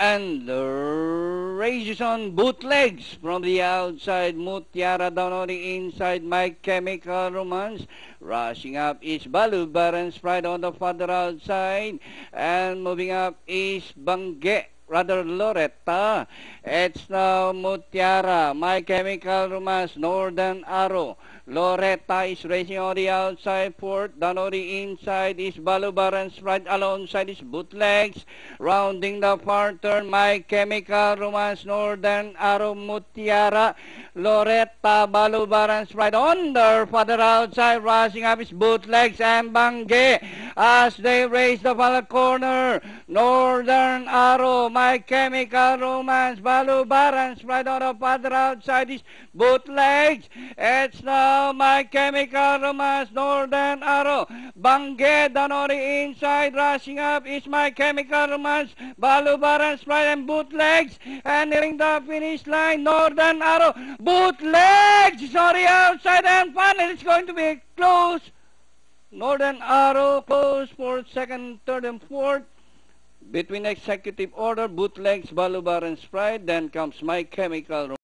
And races on bootlegs from the outside. Mutiara down on the inside. My Chemical Romance. Rushing up is Balu Baron's Pride on the further outside. And moving up is Bangge. Rather Loretta. It's now Mutiara. My Chemical Romance. Northern Arrow. Loretta is racing on the outside. Fourth. Down on the inside is Balu Baron's Pride. Alongside is Bootlegs. Rounding the far turn. My Chemical Romance. Northern Arrow. Mutiara. Loretta. Balu Baron's Pride. On the further outside. Rushing up is Bootlegs and Bangge. As they race the final corner. Northern Arrow. My Chemical Romance. Balu Baron's Pride on the further outside is Bootlegs. It's now My Chemical Romance. Northern Arrow. Bangge down on the inside. Rushing up is My Chemical Romance. Balu Baron's Pride and Bootlegs. And nearing the finish line. Northern Arrow. Bootlegs is on the outside. And finally it's going to be close. Northern Arrow close for second, third, and fourth. Between executive order, Bootlegs, Balu Baron's Pride, then comes My Chemical Romance.